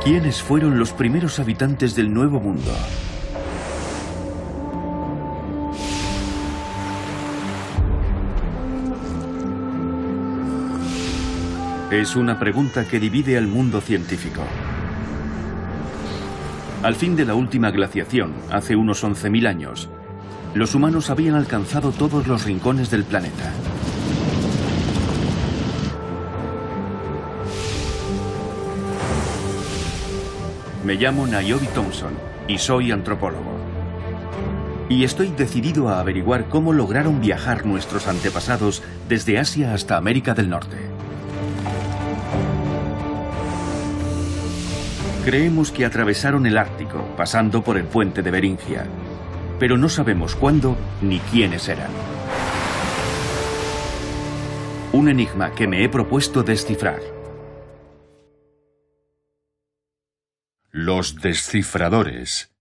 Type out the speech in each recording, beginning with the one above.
¿Quiénes fueron los primeros habitantes del Nuevo Mundo? Es una pregunta que divide al mundo científico. Al fin de la última glaciación, hace unos 11.000 años, los humanos habían alcanzado todos los rincones del planeta. Me llamo Niobe Thompson y soy antropólogo. Y estoy decidido a averiguar cómo lograron viajar nuestros antepasados desde Asia hasta América del Norte. Creemos que atravesaron el Ártico, pasando por el puente de Beringia, pero no sabemos cuándo ni quiénes eran. Un enigma que me he propuesto descifrar. Los descifradores.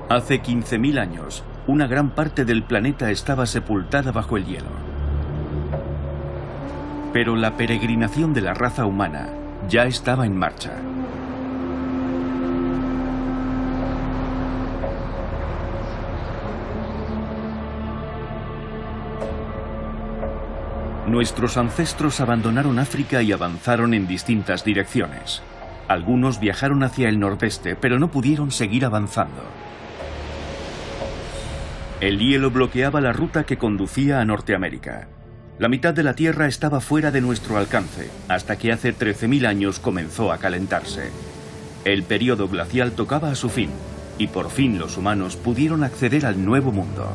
Hace 15.000 años, una gran parte del planeta estaba sepultada bajo el hielo. Pero la peregrinación de la raza humana ya estaba en marcha. Nuestros ancestros abandonaron África y avanzaron en distintas direcciones. Algunos viajaron hacia el nordeste, pero no pudieron seguir avanzando. El hielo bloqueaba la ruta que conducía a Norteamérica. La mitad de la Tierra estaba fuera de nuestro alcance, hasta que hace 13.000 años comenzó a calentarse. El período glacial tocaba a su fin, y por fin los humanos pudieron acceder al Nuevo Mundo.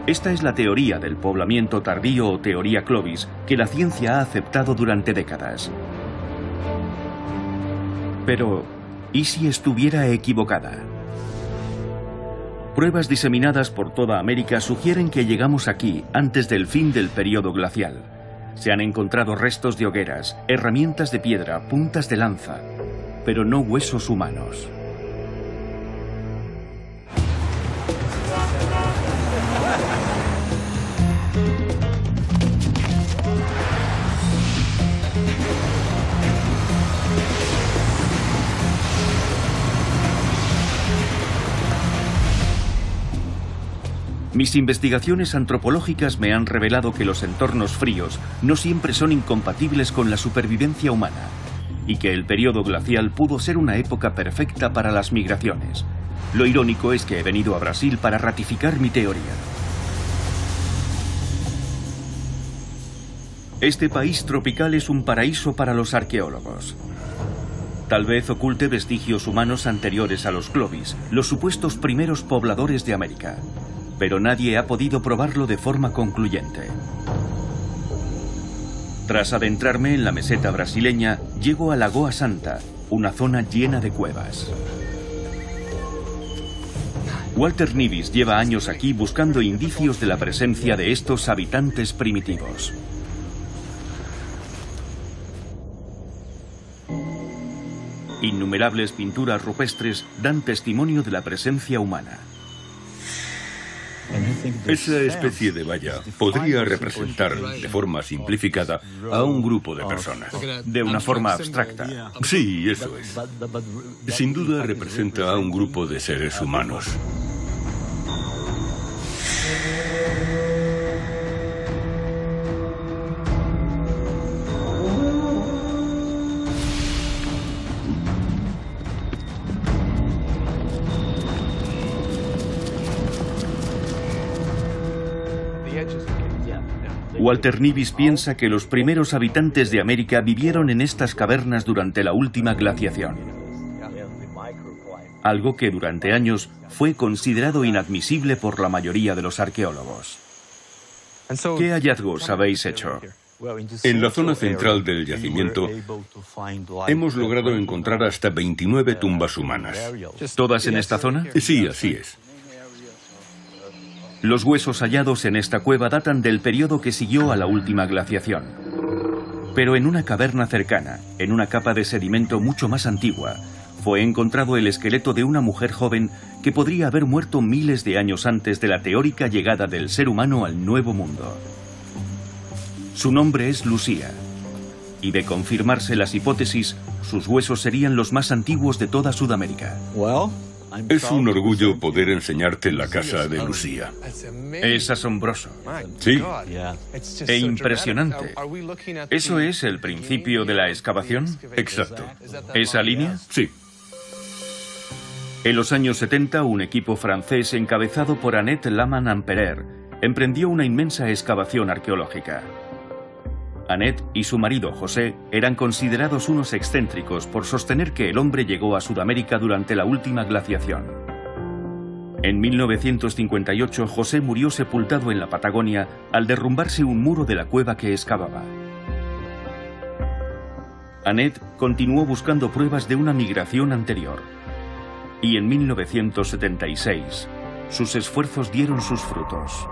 Esta es la teoría del poblamiento tardío o teoría Clovis, que la ciencia ha aceptado durante décadas. Pero, ¿y si estuviera equivocada? Pruebas diseminadas por toda América sugieren que llegamos aquí antes del fin del período glacial. Se han encontrado restos de hogueras, herramientas de piedra, puntas de lanza, pero no huesos humanos. Mis investigaciones antropológicas me han revelado que los entornos fríos no siempre son incompatibles con la supervivencia humana y que el período glacial pudo ser una época perfecta para las migraciones. Lo irónico es que he venido a Brasil para ratificar mi teoría. Este país tropical es un paraíso para los arqueólogos. Tal vez oculte vestigios humanos anteriores a los Clovis, los supuestos primeros pobladores de América. Pero nadie ha podido probarlo de forma concluyente. Tras adentrarme en la meseta brasileña, llego a Lagoa Santa, una zona llena de cuevas. Walter Nivis lleva años aquí buscando indicios de la presencia de estos habitantes primitivos. Innumerables pinturas rupestres dan testimonio de la presencia humana. Esa especie de valla podría representar, de forma simplificada, a un grupo de personas. De una forma abstracta. Sí, eso es. Sin duda representa a un grupo de seres humanos. Walter Nivis piensa que los primeros habitantes de América vivieron en estas cavernas durante la última glaciación. Algo que durante años fue considerado inadmisible por la mayoría de los arqueólogos. ¿Qué hallazgos habéis hecho? En la zona central del yacimiento hemos logrado encontrar hasta 29 tumbas humanas. ¿Todas en esta zona? Sí, así es. Los huesos hallados en esta cueva datan del periodo que siguió a la última glaciación. Pero en una caverna cercana, en una capa de sedimento mucho más antigua, fue encontrado el esqueleto de una mujer joven que podría haber muerto miles de años antes de la teórica llegada del ser humano al Nuevo Mundo. Su nombre es Lucía, y de confirmarse las hipótesis, sus huesos serían los más antiguos de toda Sudamérica. Es un orgullo poder enseñarte la casa de Lucía. Es asombroso. Sí. E impresionante. ¿Eso es el principio de la excavación? Exacto. ¿Esa línea? Sí. En los años 70, un equipo francés encabezado por Annette Laman-Amperer emprendió una inmensa excavación arqueológica. Annette y su marido José eran considerados unos excéntricos por sostener que el hombre llegó a Sudamérica durante la última glaciación. En 1958, José murió sepultado en la Patagonia al derrumbarse un muro de la cueva que excavaba. Annette continuó buscando pruebas de una migración anterior. Y en 1976, sus esfuerzos dieron sus frutos.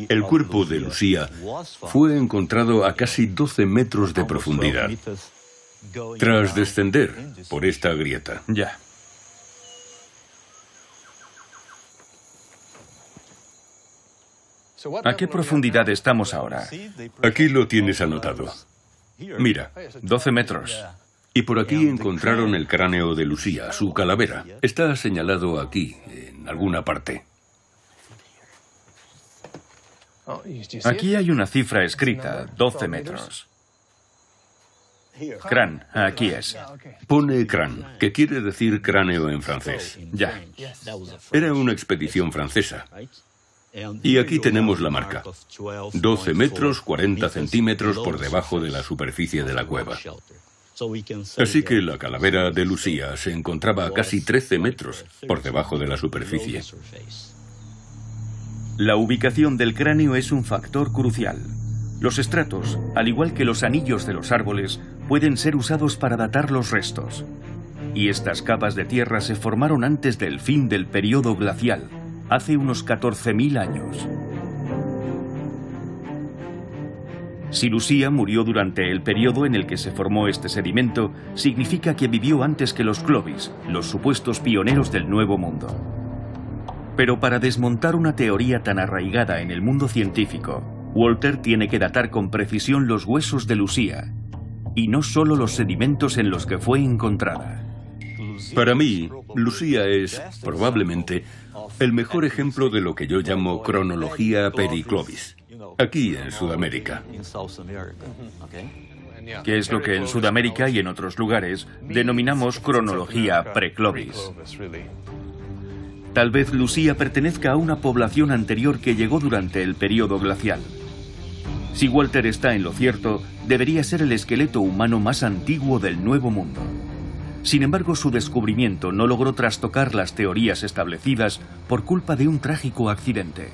El cuerpo de Lucía fue encontrado a casi 12 metros de profundidad, tras descender por esta grieta. Ya. ¿A qué profundidad estamos ahora? Aquí lo tienes anotado. Mira, 12 metros. y por aquí encontraron el cráneo de Lucía, su calavera. Está señalado aquí, en alguna parte. Aquí hay una cifra escrita, 12 metros. Crán, aquí es. Pone crán, que quiere decir cráneo en francés. Ya. Era una expedición francesa. Y aquí tenemos la marca. 12 metros, 40 centímetros por debajo de la superficie de la cueva. Así que la calavera de Lucía se encontraba a casi 13 metros por debajo de la superficie. La ubicación del cráneo es un factor crucial. Los estratos, al igual que los anillos de los árboles, pueden ser usados para datar los restos. Y estas capas de tierra se formaron antes del fin del período glacial, hace unos 14.000 años. Si Lucía murió durante el periodo en el que se formó este sedimento, significa que vivió antes que los Clovis, los supuestos pioneros del Nuevo Mundo. Pero para desmontar una teoría tan arraigada en el mundo científico, Walter tiene que datar con precisión los huesos de Lucía, y no solo los sedimentos en los que fue encontrada. Para mí, Lucía es, probablemente, el mejor ejemplo de lo que yo llamo cronología periclovis, aquí en Sudamérica. Que es lo que en Sudamérica y en otros lugares denominamos cronología preclovis. Tal vez Lucía pertenezca a una población anterior que llegó durante el período glacial. Si Walter está en lo cierto, debería ser el esqueleto humano más antiguo del Nuevo Mundo. Sin embargo, su descubrimiento no logró trastocar las teorías establecidas por culpa de un trágico accidente.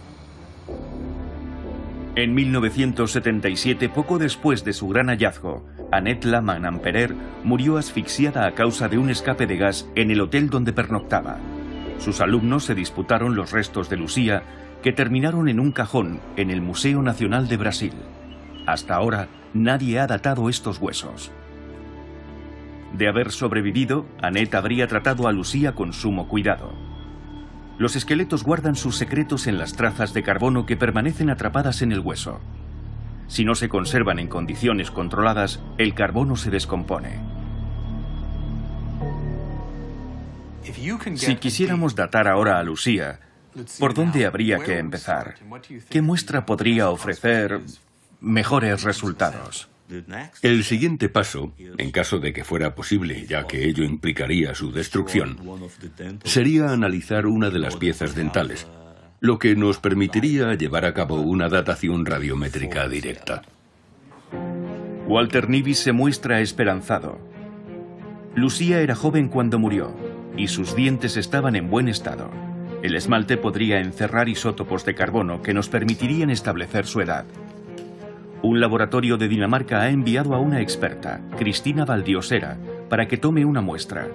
En 1977, poco después de su gran hallazgo, Annette Laman-Amperer murió asfixiada a causa de un escape de gas en el hotel donde pernoctaba. Sus alumnos se disputaron los restos de Lucía, que terminaron en un cajón en el Museo Nacional de Brasil. Hasta ahora, nadie ha datado estos huesos. De haber sobrevivido, Annette habría tratado a Lucía con sumo cuidado. Los esqueletos guardan sus secretos en las trazas de carbono que permanecen atrapadas en el hueso. Si no se conservan en condiciones controladas, el carbono se descompone. Si quisiéramos datar ahora a Lucía, ¿por dónde habría que empezar? ¿Qué muestra podría ofrecer mejores resultados? El siguiente paso, en caso de que fuera posible, ya que ello implicaría su destrucción, sería analizar una de las piezas dentales, lo que nos permitiría llevar a cabo una datación radiométrica directa. Walter Nivis se muestra esperanzado. Lucía era joven cuando murió, y sus dientes estaban en buen estado. El esmalte podría encerrar isótopos de carbono que nos permitirían establecer su edad. Un laboratorio de Dinamarca ha enviado a una experta, Cristina Valdiosera, para que tome una muestra.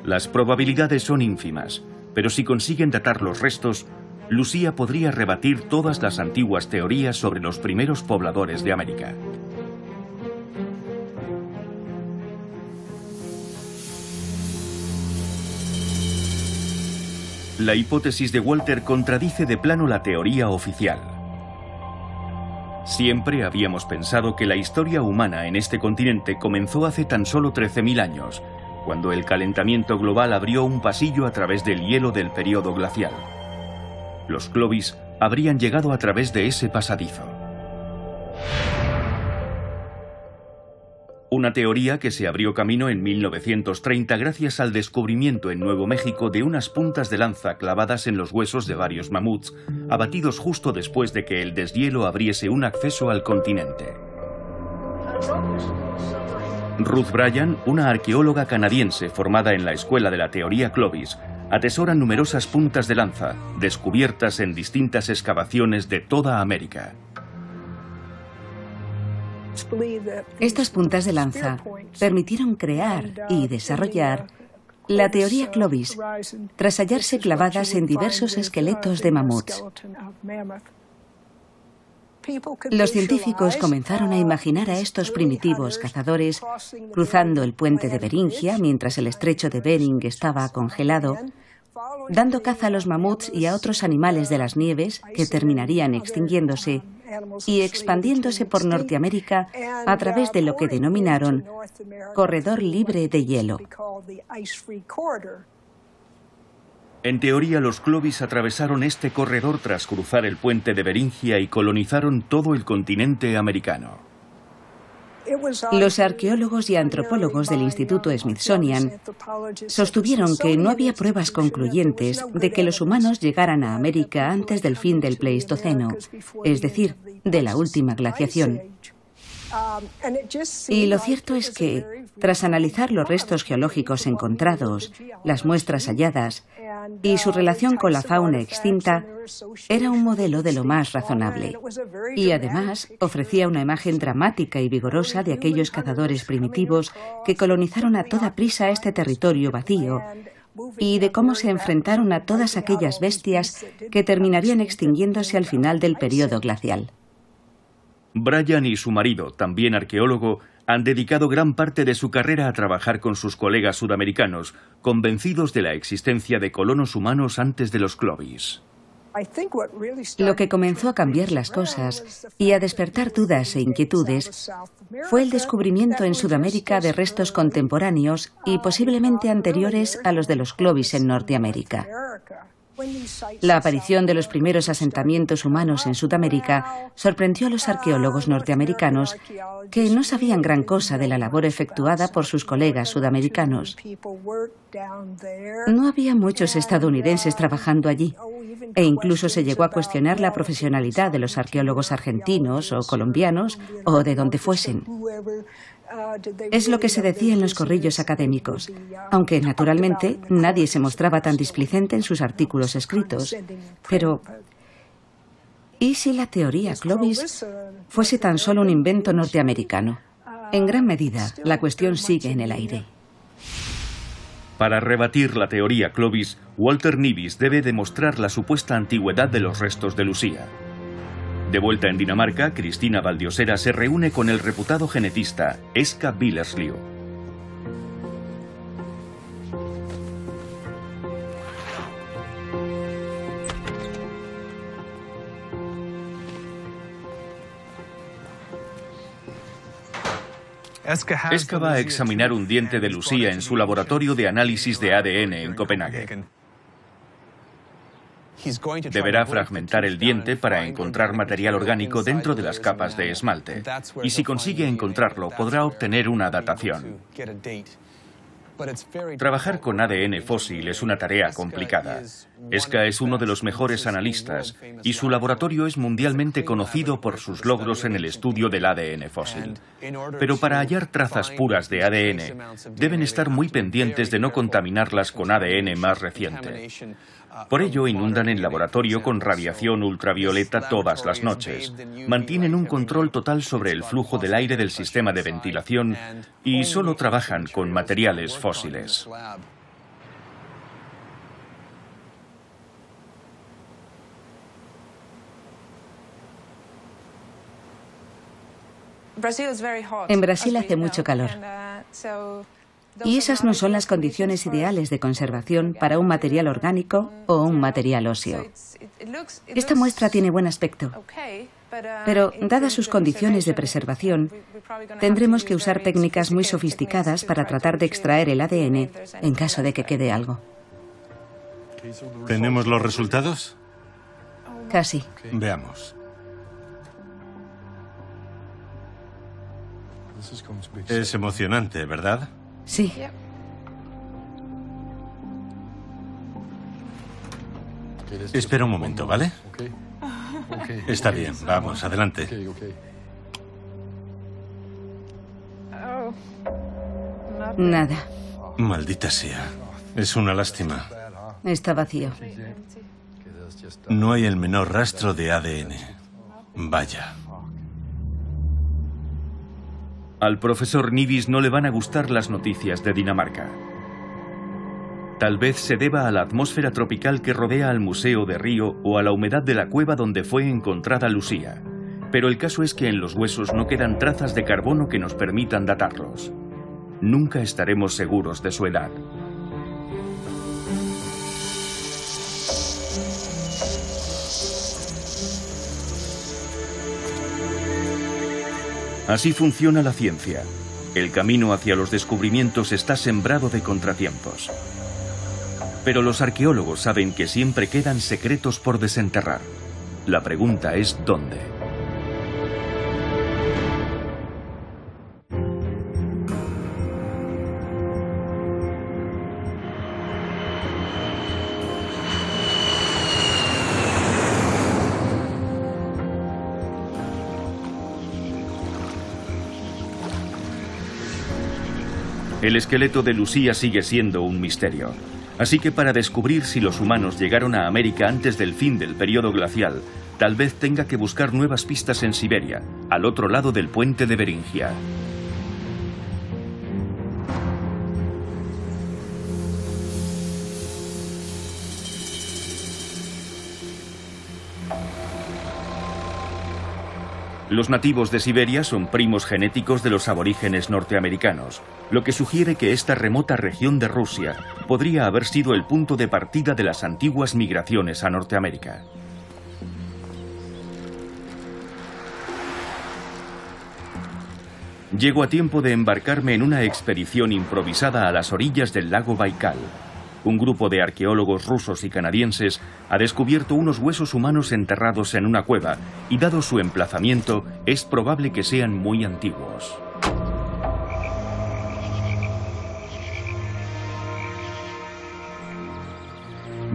Las probabilidades son ínfimas, pero si consiguen datar los restos, Lucía podría rebatir todas las antiguas teorías sobre los primeros pobladores de América. La hipótesis de Walter contradice de plano la teoría oficial. Siempre habíamos pensado que la historia humana en este continente comenzó hace tan solo 13.000 años, cuando el calentamiento global abrió un pasillo a través del hielo del período glacial. Los Clovis habrían llegado a través de ese pasadizo. Una teoría que se abrió camino en 1930 gracias al descubrimiento en Nuevo México de unas puntas de lanza clavadas en los huesos de varios mamuts, abatidos justo después de que el deshielo abriese un acceso al continente. Ruth Bryan, una arqueóloga canadiense formada en la Escuela de la Teoría Clovis, atesora numerosas puntas de lanza, descubiertas en distintas excavaciones de toda América. Estas puntas de lanza permitieron crear y desarrollar la teoría Clovis, tras hallarse clavadas en diversos esqueletos de mamuts. Los científicos comenzaron a imaginar a estos primitivos cazadores cruzando el puente de Beringia mientras el estrecho de Bering estaba congelado, dando caza a los mamuts y a otros animales de las nieves que terminarían extinguiéndose y expandiéndose por Norteamérica a través de lo que denominaron Corredor Libre de Hielo. En teoría, los Clovis atravesaron este corredor tras cruzar el puente de Beringia y colonizaron todo el continente americano. Los arqueólogos y antropólogos del Instituto Smithsonian sostuvieron que no había pruebas concluyentes de que los humanos llegaran a América antes del fin del Pleistoceno, es decir, de la última glaciación. Y lo cierto es que, tras analizar los restos geológicos encontrados, las muestras halladas y su relación con la fauna extinta, era un modelo de lo más razonable. Y además ofrecía una imagen dramática y vigorosa de aquellos cazadores primitivos que colonizaron a toda prisa este territorio vacío y de cómo se enfrentaron a todas aquellas bestias que terminarían extinguiéndose al final del período glacial. Bryan y su marido, también arqueólogo, han dedicado gran parte de su carrera a trabajar con sus colegas sudamericanos, convencidos de la existencia de colonos humanos antes de los Clovis. Lo que comenzó a cambiar las cosas y a despertar dudas e inquietudes fue el descubrimiento en Sudamérica de restos contemporáneos y posiblemente anteriores a los de los Clovis en Norteamérica. La aparición de los primeros asentamientos humanos en Sudamérica sorprendió a los arqueólogos norteamericanos, que no sabían gran cosa de la labor efectuada por sus colegas sudamericanos. No había muchos estadounidenses trabajando allí, e incluso se llegó a cuestionar la profesionalidad de los arqueólogos argentinos o colombianos o de donde fuesen. Es lo que se decía en los corrillos académicos, aunque naturalmente nadie se mostraba tan displicente en sus artículos escritos. Pero, ¿y si la teoría Clovis fuese tan solo un invento norteamericano? En gran medida, la cuestión sigue en el aire. Para rebatir la teoría Clovis, Walter Nivis debe demostrar la supuesta antigüedad de los restos de Lucía. De vuelta en Dinamarca, Cristina Valdiosera se reúne con el reputado genetista Eska Willerslev. Eska va a examinar un diente de Lucía en su laboratorio de análisis de ADN en Copenhague. Deberá fragmentar el diente para encontrar material orgánico dentro de las capas de esmalte. Y si consigue encontrarlo, podrá obtener una datación. Trabajar con ADN fósil es una tarea complicada. Eska es uno de los mejores analistas y su laboratorio es mundialmente conocido por sus logros en el estudio del ADN fósil. Pero para hallar trazas puras de ADN, deben estar muy pendientes de no contaminarlas con ADN más reciente. Por ello, inundan el laboratorio con radiación ultravioleta todas las noches. Mantienen un control total sobre el flujo del aire del sistema de ventilación y solo trabajan con materiales fósiles. En Brasil hace mucho calor. Y esas no son las condiciones ideales de conservación para un material orgánico o un material óseo. Esta muestra tiene buen aspecto, pero dadas sus condiciones de preservación, tendremos que usar técnicas muy sofisticadas para tratar de extraer el ADN en caso de que quede algo. ¿Tenemos los resultados? Casi. Veamos. Es emocionante, ¿verdad? Sí. Espera un momento, ¿vale? Está bien, vamos, adelante. Nada. Maldita sea. Es una lástima. Está vacío. No hay el menor rastro de ADN. Vaya. Al profesor Nivis no le van a gustar las noticias de Dinamarca. Tal vez se deba a la atmósfera tropical que rodea al Museo de Río o a la humedad de la cueva donde fue encontrada Lucía. Pero el caso es que en los huesos no quedan trazas de carbono que nos permitan datarlos. Nunca estaremos seguros de su edad. Así funciona la ciencia. El camino hacia los descubrimientos está sembrado de contratiempos. Pero los arqueólogos saben que siempre quedan secretos por desenterrar. La pregunta es ¿dónde? El esqueleto de Lucía sigue siendo un misterio. Así que para descubrir si los humanos llegaron a América antes del fin del periodo glacial, tal vez tenga que buscar nuevas pistas en Siberia, al otro lado del puente de Beringia. Los nativos de Siberia son primos genéticos de los aborígenes norteamericanos, lo que sugiere que esta remota región de Rusia podría haber sido el punto de partida de las antiguas migraciones a Norteamérica. Llego a tiempo de embarcarme en una expedición improvisada a las orillas del lago Baikal. Un grupo de arqueólogos rusos y canadienses ha descubierto unos huesos humanos enterrados en una cueva y, dado su emplazamiento, es probable que sean muy antiguos.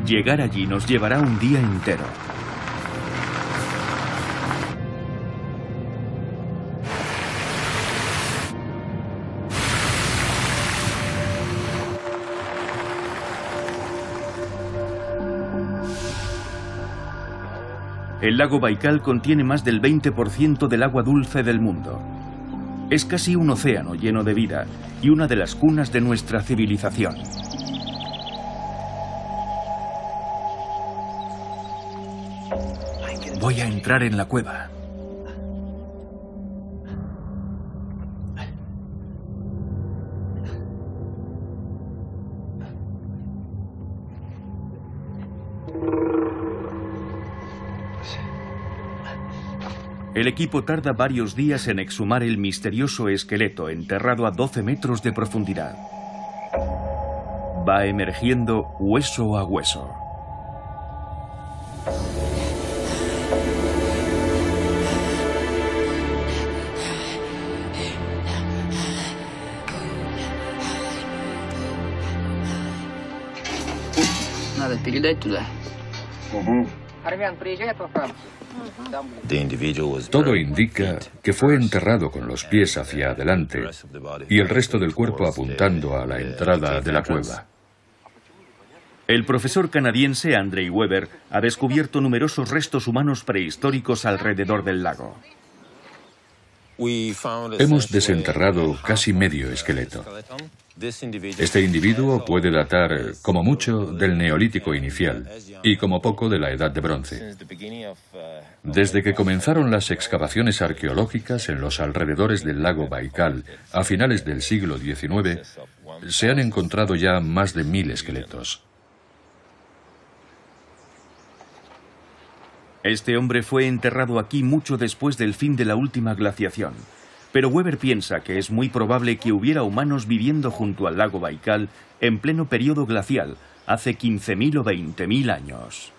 Llegar allí nos llevará un día entero. El lago Baikal contiene más del 20% del agua dulce del mundo. Es casi un océano lleno de vida y una de las cunas de nuestra civilización. Voy a entrar en la cueva. El equipo tarda varios días en exhumar el misterioso esqueleto enterrado a 12 metros de profundidad. Va emergiendo hueso a hueso. Надо передать туда. Todo indica que fue enterrado con los pies hacia adelante y el resto del cuerpo apuntando a la entrada de la cueva. El profesor canadiense Andrei Weber ha descubierto numerosos restos humanos prehistóricos alrededor del lago. Hemos desenterrado casi medio esqueleto. Este individuo puede datar como mucho del Neolítico inicial y como poco de la Edad de Bronce. Desde que comenzaron las excavaciones arqueológicas en los alrededores del lago Baikal a finales del siglo XIX, se han encontrado ya más de 1000 esqueletos. Este hombre fue enterrado aquí mucho después del fin de la última glaciación. Pero Weber piensa que es muy probable que hubiera humanos viviendo junto al lago Baikal en pleno periodo glacial, hace 15.000 o 20.000 años.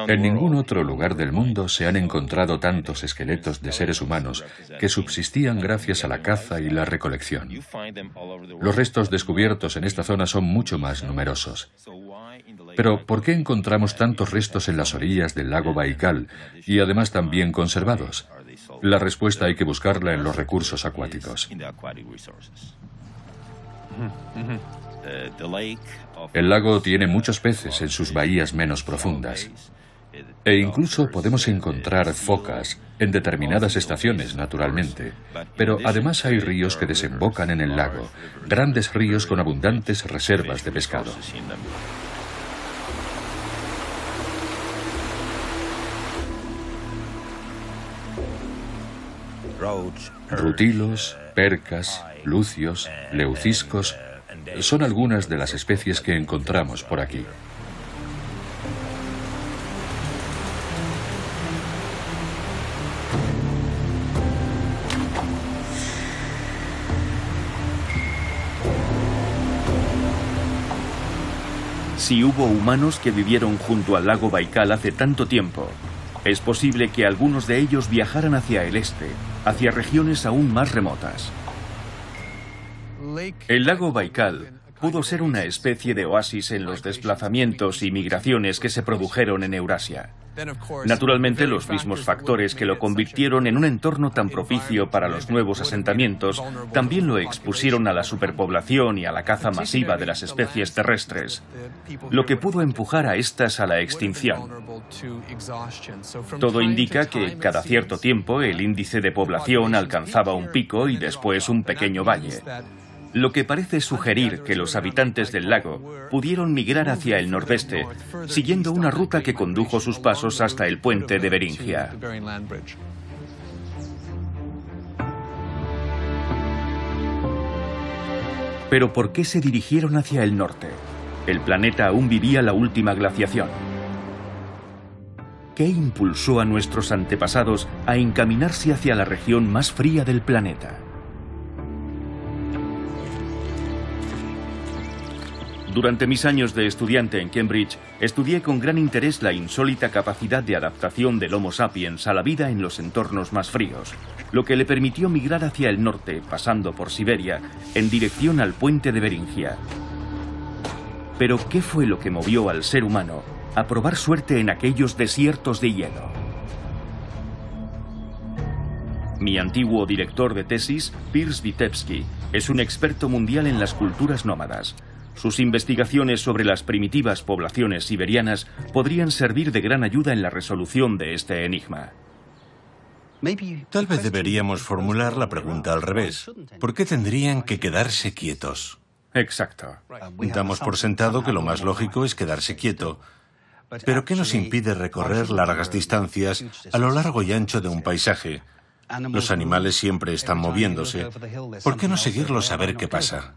En ningún otro lugar del mundo se han encontrado tantos esqueletos de seres humanos que subsistían gracias a la caza y la recolección. Los restos descubiertos en esta zona son mucho más numerosos. Pero, ¿por qué encontramos tantos restos en las orillas del lago Baikal y además también conservados? La respuesta hay que buscarla en los recursos acuáticos. El lago tiene muchos peces en sus bahías menos profundas. E incluso podemos encontrar focas en determinadas estaciones, naturalmente. Pero además hay ríos que desembocan en el lago, grandes ríos con abundantes reservas de pescado. Rutilos, percas, lucios, leuciscos son algunas de las especies que encontramos por aquí. Si hubo humanos que vivieron junto al lago Baikal hace tanto tiempo, es posible que algunos de ellos viajaran hacia el este, hacia regiones aún más remotas. El lago Baikal pudo ser una especie de oasis en los desplazamientos y migraciones que se produjeron en Eurasia. Naturalmente, los mismos factores que lo convirtieron en un entorno tan propicio para los nuevos asentamientos también lo expusieron a la superpoblación y a la caza masiva de las especies terrestres, lo que pudo empujar a estas a la extinción. Todo indica que cada cierto tiempo el índice de población alcanzaba un pico y después un pequeño valle, lo que parece sugerir que los habitantes del lago pudieron migrar hacia el nordeste, siguiendo una ruta que condujo sus pasos hasta el puente de Beringia. Pero ¿por qué se dirigieron hacia el norte? El planeta aún vivía la última glaciación. ¿Qué impulsó a nuestros antepasados a encaminarse hacia la región más fría del planeta? Durante mis años de estudiante en Cambridge, estudié con gran interés la insólita capacidad de adaptación del Homo sapiens a la vida en los entornos más fríos, lo que le permitió migrar hacia el norte, pasando por Siberia, en dirección al puente de Beringia. Pero, ¿qué fue lo que movió al ser humano a probar suerte en aquellos desiertos de hielo? Mi antiguo director de tesis, Piers Vitebsky, es un experto mundial en las culturas nómadas. Sus investigaciones sobre las primitivas poblaciones siberianas podrían servir de gran ayuda en la resolución de este enigma. Tal vez deberíamos formular la pregunta al revés. ¿Por qué tendrían que quedarse quietos? Exacto. Damos por sentado que lo más lógico es quedarse quieto. Pero ¿qué nos impide recorrer largas distancias a lo largo y ancho de un paisaje? Los animales siempre están moviéndose. ¿Por qué no seguirlos a ver qué pasa?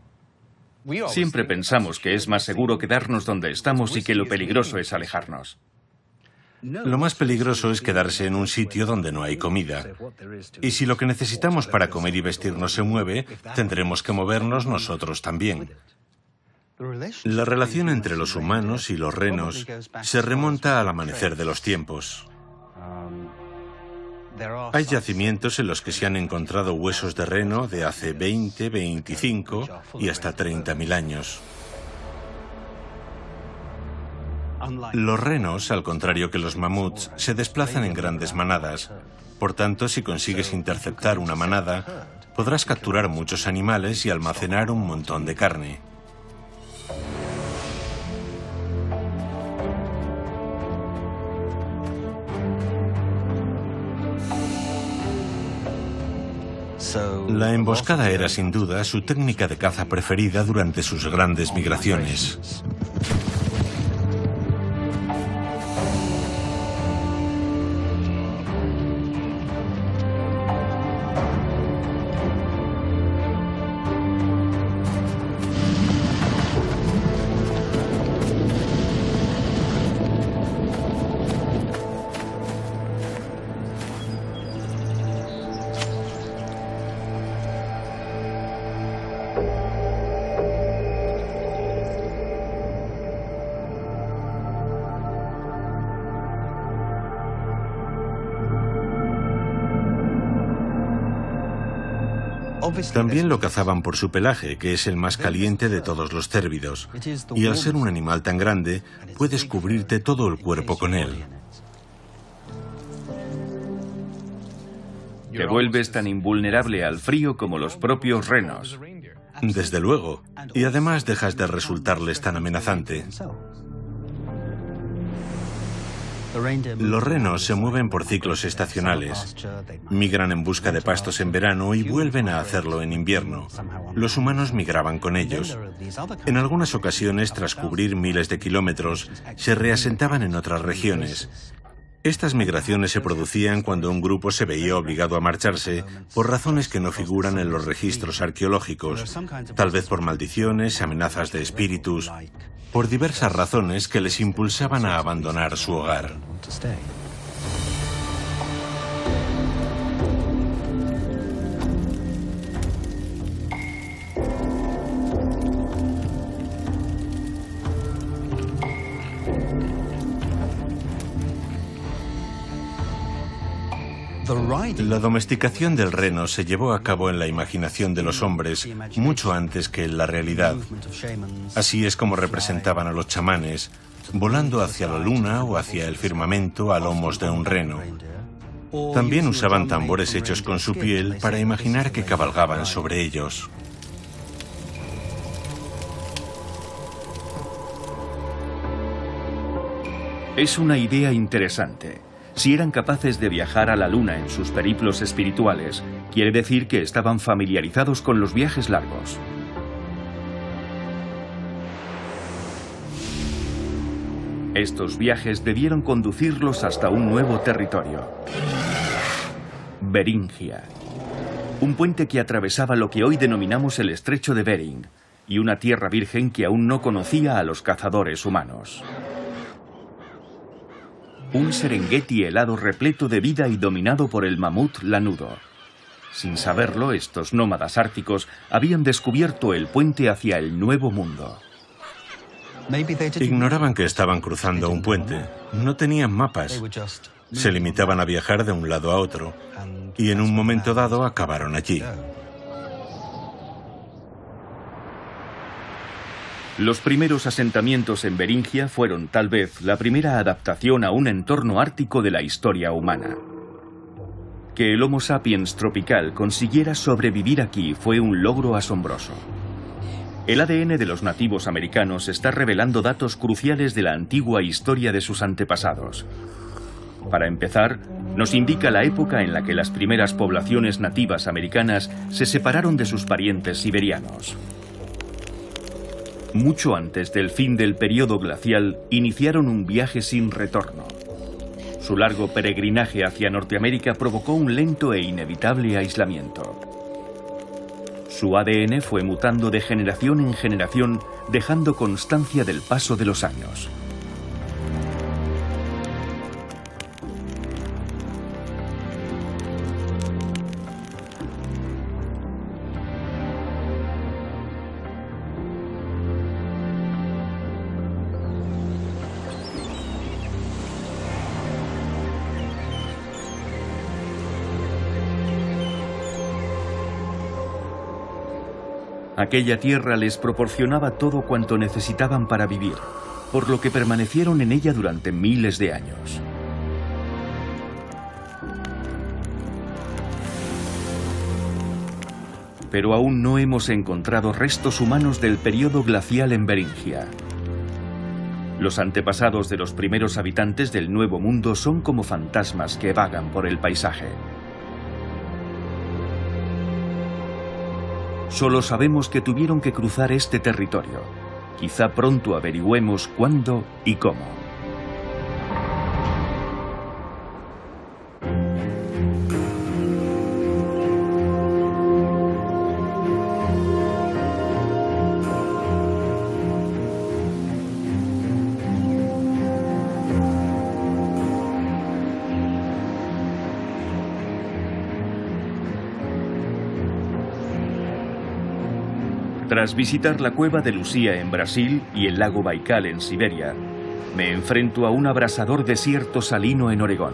Siempre pensamos que es más seguro quedarnos donde estamos y que lo peligroso es alejarnos. Lo más peligroso es quedarse en un sitio donde no hay comida. Y si lo que necesitamos para comer y vestirnos se mueve, tendremos que movernos nosotros también. La relación entre los humanos y los renos se remonta al amanecer de los tiempos. Hay yacimientos en los que se han encontrado huesos de reno de hace 20, 25 y hasta 30.000 años. Los renos, al contrario que los mamuts, se desplazan en grandes manadas. Por tanto, si consigues interceptar una manada, podrás capturar muchos animales y almacenar un montón de carne. La emboscada era sin duda su técnica de caza preferida durante sus grandes migraciones. También lo cazaban por su pelaje, que es el más caliente de todos los cérvidos, y al ser un animal tan grande, puedes cubrirte todo el cuerpo con él. Te vuelves tan invulnerable al frío como los propios renos. Desde luego, y además dejas de resultarles tan amenazante. Los renos se mueven por ciclos estacionales. Migran en busca de pastos en verano y vuelven a hacerlo en invierno. Los humanos migraban con ellos. En algunas ocasiones, tras cubrir miles de kilómetros, se reasentaban en otras regiones. Estas migraciones se producían cuando un grupo se veía obligado a marcharse por razones que no figuran en los registros arqueológicos, tal vez por maldiciones, amenazas de espíritus, por diversas razones que les impulsaban a abandonar su hogar. La domesticación del reno se llevó a cabo en la imaginación de los hombres mucho antes que en la realidad. Así es como representaban a los chamanes, volando hacia la luna o hacia el firmamento a lomos de un reno. También usaban tambores hechos con su piel para imaginar que cabalgaban sobre ellos. Es una idea interesante. Si eran capaces de viajar a la luna en sus periplos espirituales, quiere decir que estaban familiarizados con los viajes largos. Estos viajes debieron conducirlos hasta un nuevo territorio. Beringia. Un puente que atravesaba lo que hoy denominamos el estrecho de Bering, y una tierra virgen que aún no conocía a los cazadores humanos. Un Serengeti helado repleto de vida y dominado por el mamut lanudo. Sin saberlo, estos nómadas árticos habían descubierto el puente hacia el Nuevo Mundo. Ignoraban que estaban cruzando un puente. No tenían mapas. Se limitaban a viajar de un lado a otro. Y en un momento dado acabaron allí. Los primeros asentamientos en Beringia fueron tal vez la primera adaptación a un entorno ártico de la historia humana. Que el Homo sapiens tropical consiguiera sobrevivir aquí fue un logro asombroso. El ADN de los nativos americanos está revelando datos cruciales de la antigua historia de sus antepasados. Para empezar, nos indica la época en la que las primeras poblaciones nativas americanas se separaron de sus parientes siberianos. Mucho antes del fin del período glacial, iniciaron un viaje sin retorno. Su largo peregrinaje hacia Norteamérica provocó un lento e inevitable aislamiento. Su ADN fue mutando de generación en generación, dejando constancia del paso de los años. Aquella tierra les proporcionaba todo cuanto necesitaban para vivir, por lo que permanecieron en ella durante miles de años. Pero aún no hemos encontrado restos humanos del período glacial en Beringia. Los antepasados de los primeros habitantes del Nuevo Mundo son como fantasmas que vagan por el paisaje. Solo sabemos que tuvieron que cruzar este territorio. Quizá pronto averigüemos cuándo y cómo. Tras visitar la cueva de Lucía en Brasil y el lago Baikal en Siberia, me enfrento a un abrasador desierto salino en Oregón.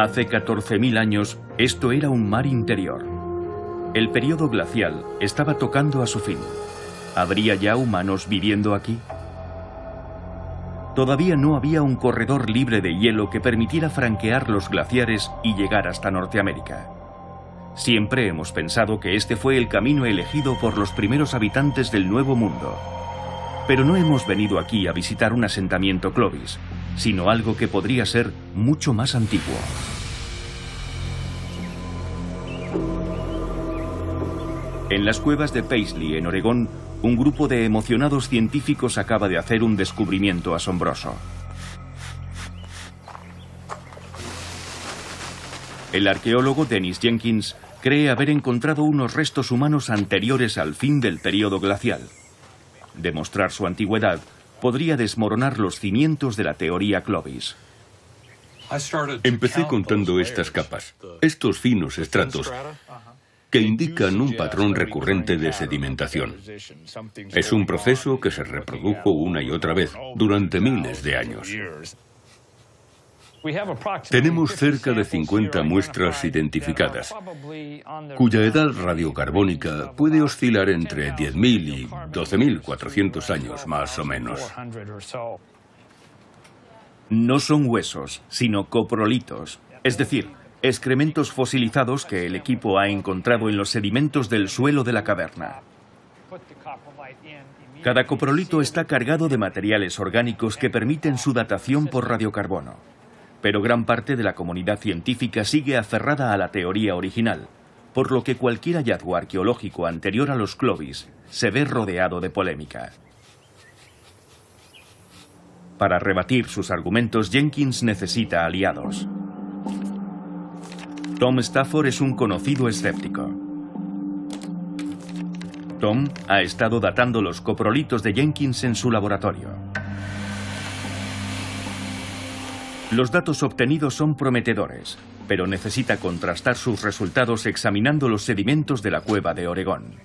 Hace 14.000 años, esto era un mar interior. El periodo glacial estaba tocando a su fin. ¿Habría ya humanos viviendo aquí? Todavía no había un corredor libre de hielo que permitiera franquear los glaciares y llegar hasta Norteamérica. Siempre hemos pensado que este fue el camino elegido por los primeros habitantes del Nuevo Mundo. Pero no hemos venido aquí a visitar un asentamiento Clovis, sino algo que podría ser mucho más antiguo. En las cuevas de Paisley, en Oregón, un grupo de emocionados científicos acaba de hacer un descubrimiento asombroso. El arqueólogo Dennis Jenkins cree haber encontrado unos restos humanos anteriores al fin del período glacial. Demostrar su antigüedad podría desmoronar los cimientos de la teoría Clovis. Empecé contando estas capas, estos finos estratos, que indican un patrón recurrente de sedimentación. Es un proceso que se reprodujo una y otra vez durante miles de años. Tenemos cerca de 50 muestras identificadas, cuya edad radiocarbónica puede oscilar entre 10.000 y 12.400 años, más o menos. No son huesos, sino coprolitos, es decir, excrementos fosilizados que el equipo ha encontrado en los sedimentos del suelo de la caverna. Cada coprolito está cargado de materiales orgánicos que permiten su datación por radiocarbono. Pero gran parte de la comunidad científica sigue aferrada a la teoría original, por lo que cualquier hallazgo arqueológico anterior a los Clovis se ve rodeado de polémica. Para rebatir sus argumentos, Jenkins necesita aliados. Tom Stafford es un conocido escéptico. Tom ha estado datando los coprolitos de Jenkins en su laboratorio. Los datos obtenidos son prometedores, pero necesita contrastar sus resultados examinando los sedimentos de la cueva de Oregón.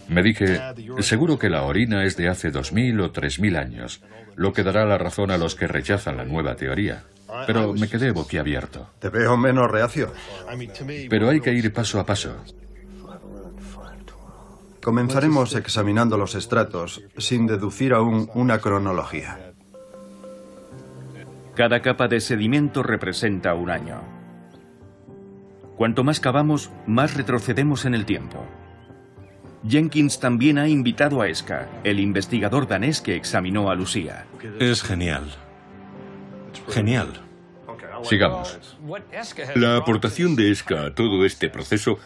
Me dije, seguro que la orina es de hace 2.000 o 3.000 años, lo que dará la razón a los que rechazan la nueva teoría. Pero me quedé boquiabierto. Te veo menos reacio. Pero hay que ir paso a paso. Comenzaremos examinando los estratos sin deducir aún una cronología. Cada capa de sedimento representa un año. Cuanto más cavamos, más retrocedemos en el tiempo. Jenkins también ha invitado a Eska, el investigador danés que examinó a Lucía. Es genial. Genial. Sigamos. La aportación de Eska a todo este proceso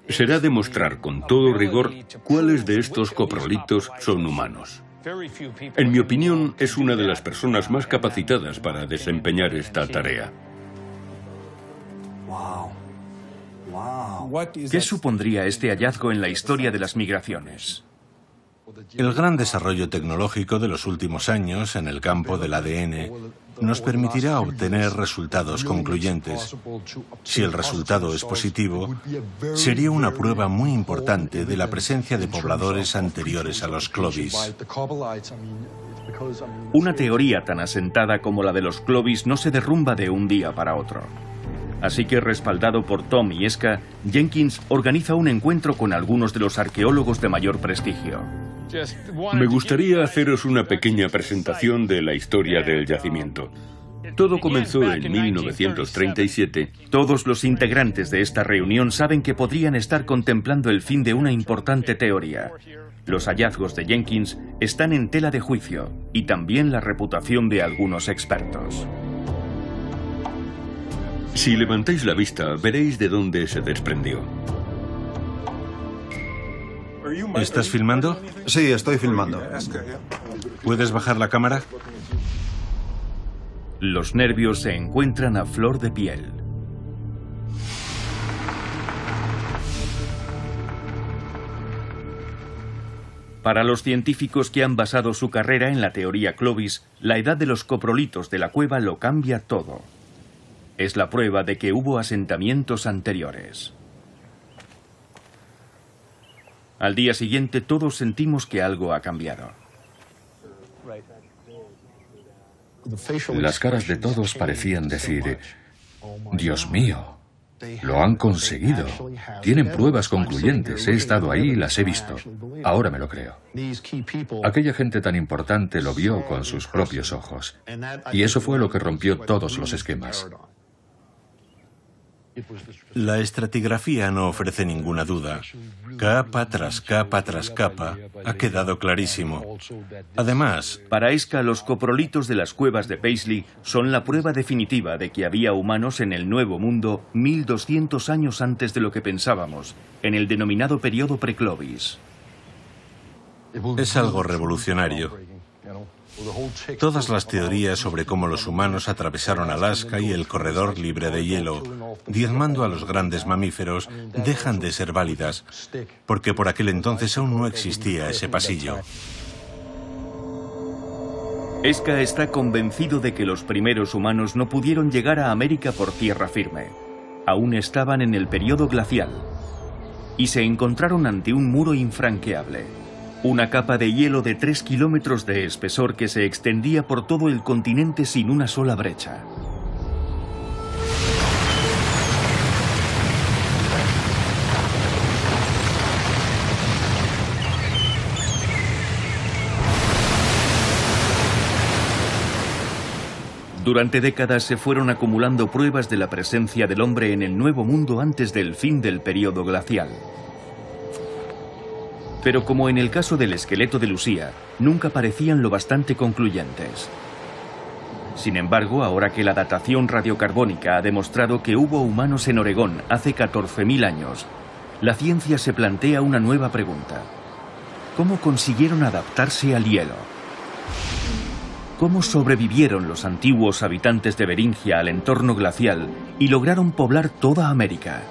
será demostrar con todo rigor cuáles de estos coprolitos son humanos. En mi opinión, es una de las personas más capacitadas para desempeñar esta tarea. ¿Qué supondría este hallazgo en la historia de las migraciones? El gran desarrollo tecnológico de los últimos años en el campo del ADN nos permitirá obtener resultados concluyentes. Si el resultado es positivo, sería una prueba muy importante de la presencia de pobladores anteriores a los Clovis. Una teoría tan asentada como la de los Clovis no se derrumba de un día para otro. Así que, respaldado por Tom y Eska, Jenkins organiza un encuentro con algunos de los arqueólogos de mayor prestigio. Me gustaría haceros una pequeña presentación de la historia del yacimiento. Todo comenzó en 1937. Todos los integrantes de esta reunión saben que podrían estar contemplando el fin de una importante teoría. Los hallazgos de Jenkins están en tela de juicio, y también la reputación de algunos expertos. Si levantáis la vista, veréis de dónde se desprendió. ¿Estás filmando? Sí, estoy filmando. ¿Puedes bajar la cámara? Los nervios se encuentran a flor de piel. Para los científicos que han basado su carrera en la teoría Clovis, la edad de los coprolitos de la cueva lo cambia todo. Es la prueba de que hubo asentamientos anteriores. Al día siguiente todos sentimos que algo ha cambiado. Las caras de todos parecían decir, Dios mío, lo han conseguido. Tienen pruebas concluyentes. He estado ahí y las he visto. Ahora me lo creo. Aquella gente tan importante lo vio con sus propios ojos. Y eso fue lo que rompió todos los esquemas. La estratigrafía no ofrece ninguna duda. Capa tras capa tras capa ha quedado clarísimo. Además, para Esca, los coprolitos de las cuevas de Paisley son la prueba definitiva de que había humanos en el Nuevo Mundo 1200 años antes de lo que pensábamos, en el denominado periodo preclovis. es algo revolucionario. Todas las teorías sobre cómo los humanos atravesaron Alaska y el corredor libre de hielo, diezmando a los grandes mamíferos, dejan de ser válidas, porque por aquel entonces aún no existía ese pasillo. Esca está convencido de que los primeros humanos no pudieron llegar a América por tierra firme. Aún estaban en el periodo glacial y se encontraron ante un muro infranqueable. Una capa de hielo de 3 kilómetros de espesor que se extendía por todo el continente sin una sola brecha. Durante décadas se fueron acumulando pruebas de la presencia del hombre en el Nuevo Mundo antes del fin del periodo glacial. Pero como en el caso del esqueleto de Lucía, nunca parecían lo bastante concluyentes. Sin embargo, ahora que la datación radiocarbónica ha demostrado que hubo humanos en Oregón hace 14.000 años, la ciencia se plantea una nueva pregunta. ¿Cómo consiguieron adaptarse al hielo? ¿Cómo sobrevivieron los antiguos habitantes de Beringia al entorno glacial y lograron poblar toda América?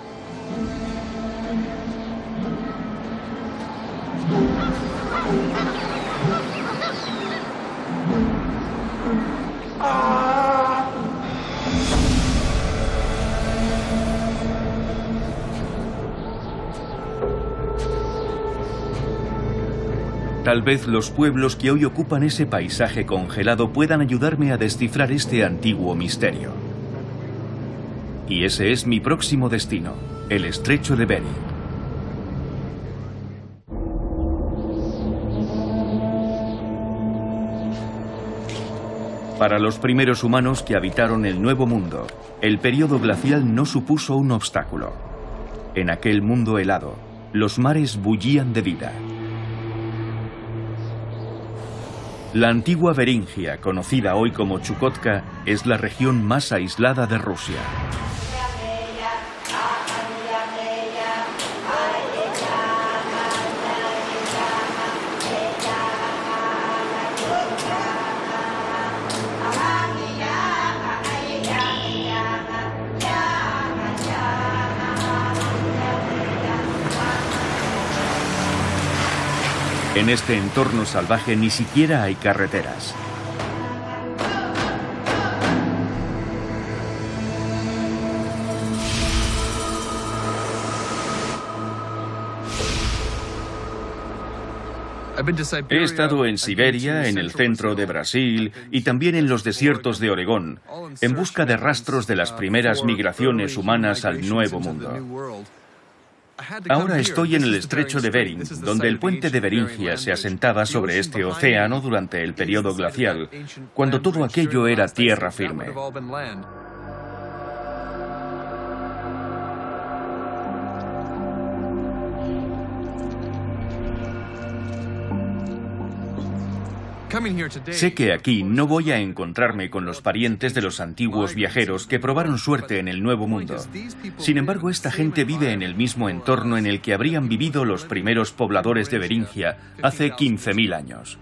Tal vez los pueblos que hoy ocupan ese paisaje congelado puedan ayudarme a descifrar este antiguo misterio. Y ese es mi próximo destino, el estrecho de Bering. Para los primeros humanos que habitaron el Nuevo Mundo, el periodo glacial no supuso un obstáculo. En aquel mundo helado, los mares bullían de vida. La antigua Beringia, conocida hoy como Chukotka, es la región más aislada de Rusia. En este entorno salvaje ni siquiera hay carreteras. He estado en Siberia, en el centro de Brasil y también en los desiertos de Oregón, en busca de rastros de las primeras migraciones humanas al Nuevo Mundo. Ahora estoy en el estrecho de Bering, donde el puente de Beringia se asentaba sobre este océano durante el periodo glacial, cuando todo aquello era tierra firme. Sé que aquí no voy a encontrarme con los parientes de los antiguos viajeros que probaron suerte en el Nuevo Mundo. Sin embargo, esta gente vive en el mismo entorno en el que habrían vivido los primeros pobladores de Beringia hace 15.000 años.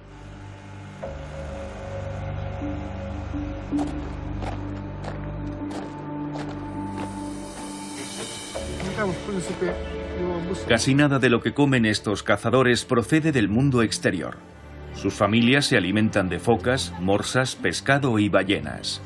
Casi nada de lo que comen estos cazadores procede del mundo exterior. Sus familias se alimentan de focas, morsas, pescado y ballenas.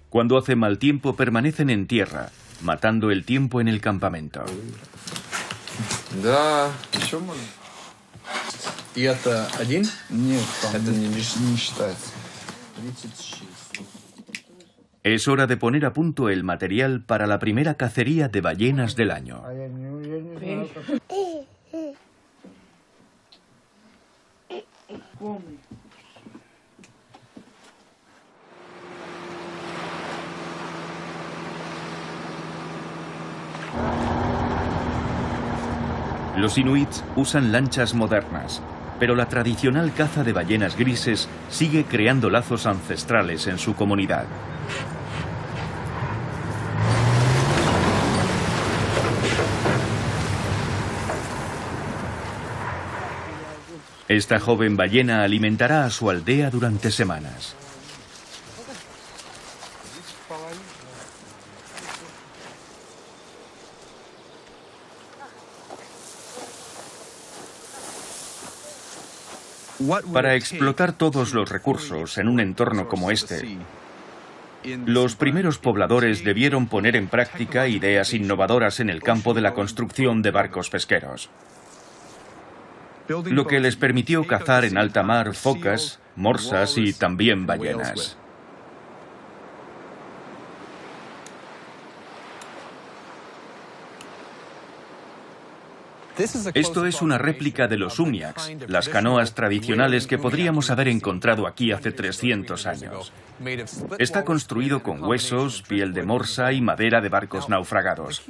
Cuando hace mal tiempo permanecen en tierra matando el tiempo en el campamento. Es hora de poner a punto el material para la primera cacería de ballenas del año. Los inuits usan lanchas modernas, pero la tradicional caza de ballenas grises sigue creando lazos ancestrales en su comunidad. Esta joven ballena alimentará a su aldea durante semanas. Para explotar todos los recursos en un entorno como este, los primeros pobladores debieron poner en práctica ideas innovadoras en el campo de la construcción de barcos pesqueros, lo que les permitió cazar en alta mar focas, morsas y también ballenas. Esto es una réplica de los umiaks, las canoas tradicionales que podríamos haber encontrado aquí hace 300 años. Está construido con huesos, piel de morsa y madera de barcos naufragados.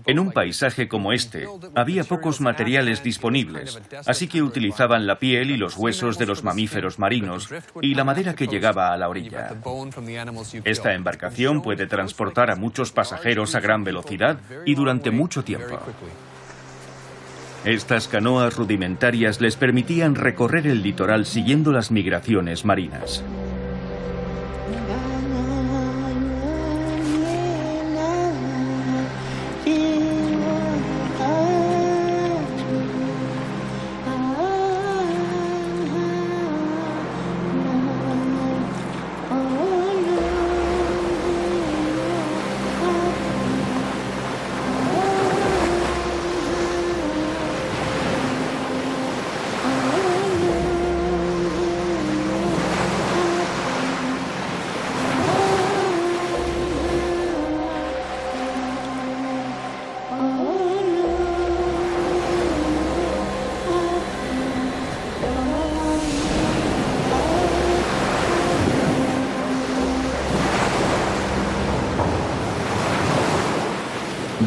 En un paisaje como este, había pocos materiales disponibles, así que utilizaban la piel y los huesos de los mamíferos marinos y la madera que llegaba a la orilla. Esta embarcación puede transportar a muchos pasajeros a gran velocidad y durante mucho tiempo. Estas canoas rudimentarias les permitían recorrer el litoral siguiendo las migraciones marinas.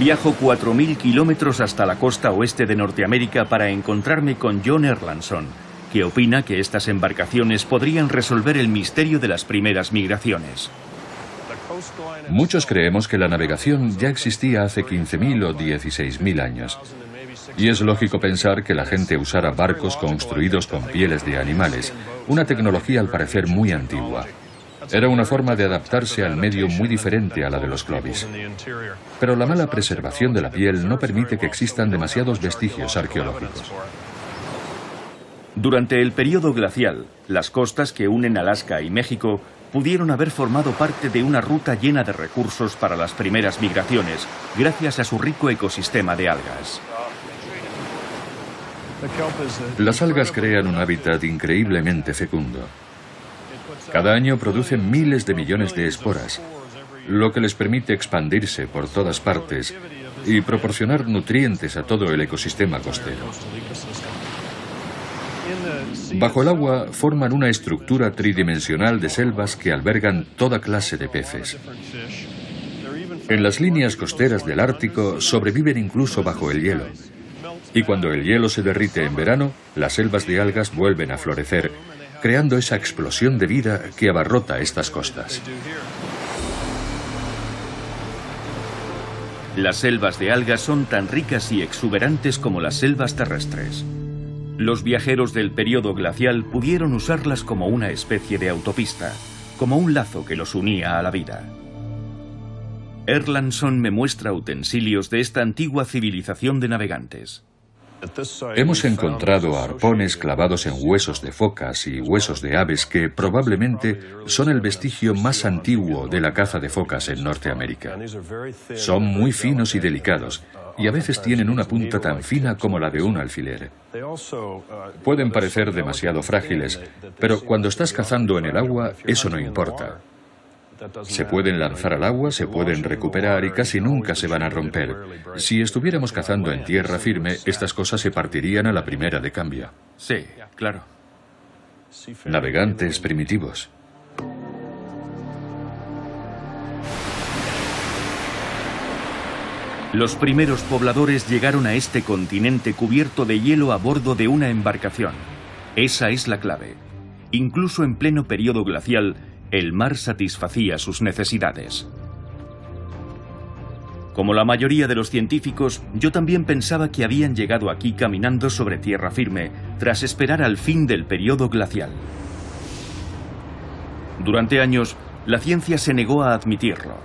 Viajo 4.000 kilómetros hasta la costa oeste de Norteamérica para encontrarme con John Erlandson, que opina que estas embarcaciones podrían resolver el misterio de las primeras migraciones. Muchos creemos que la navegación ya existía hace 15.000 o 16.000 años. Y es lógico pensar que la gente usara barcos construidos con pieles de animales, una tecnología al parecer muy antigua. Era una forma de adaptarse al medio muy diferente a la de los Clovis. Pero la mala preservación de la piel no permite que existan demasiados vestigios arqueológicos. Durante el período glacial, las costas que unen Alaska y México pudieron haber formado parte de una ruta llena de recursos para las primeras migraciones, gracias a su rico ecosistema de algas. Las algas crean un hábitat increíblemente fecundo. Cada año producen miles de millones de esporas, lo que les permite expandirse por todas partes y proporcionar nutrientes a todo el ecosistema costero. Bajo el agua forman una estructura tridimensional de selvas que albergan toda clase de peces. En las líneas costeras del Ártico sobreviven incluso bajo el hielo. Y cuando el hielo se derrite en verano, las selvas de algas vuelven a florecer, creando esa explosión de vida que abarrota estas costas. Las selvas de algas son tan ricas y exuberantes como las selvas terrestres. Los viajeros del período glacial pudieron usarlas como una especie de autopista, como un lazo que los unía a la vida. Erlandson me muestra utensilios de esta antigua civilización de navegantes. Hemos encontrado arpones clavados en huesos de focas y huesos de aves que probablemente son el vestigio más antiguo de la caza de focas en Norteamérica. Son muy finos y delicados, y a veces tienen una punta tan fina como la de un alfiler. Pueden parecer demasiado frágiles, pero cuando estás cazando en el agua, eso no importa. Se pueden lanzar al agua, se pueden recuperar y casi nunca se van a romper. Si estuviéramos cazando en tierra firme, estas cosas se partirían a la primera de cambio. Sí, claro. Navegantes primitivos. Los primeros pobladores llegaron a este continente cubierto de hielo a bordo de una embarcación. Esa es la clave. Incluso en pleno periodo glacial, el mar satisfacía sus necesidades. Como la mayoría de los científicos, yo también pensaba que habían llegado aquí caminando sobre tierra firme, tras esperar al fin del periodo glacial. Durante años, la ciencia se negó a admitirlo,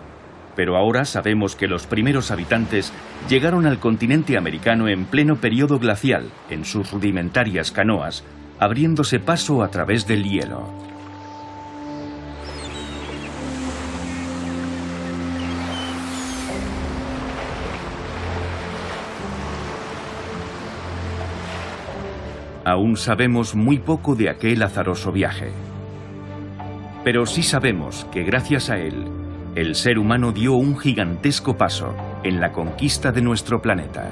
pero ahora sabemos que los primeros habitantes llegaron al continente americano en pleno periodo glacial, en sus rudimentarias canoas, abriéndose paso a través del hielo. Aún sabemos muy poco de aquel azaroso viaje. Pero sí sabemos que gracias a él, el ser humano dio un gigantesco paso en la conquista de nuestro planeta.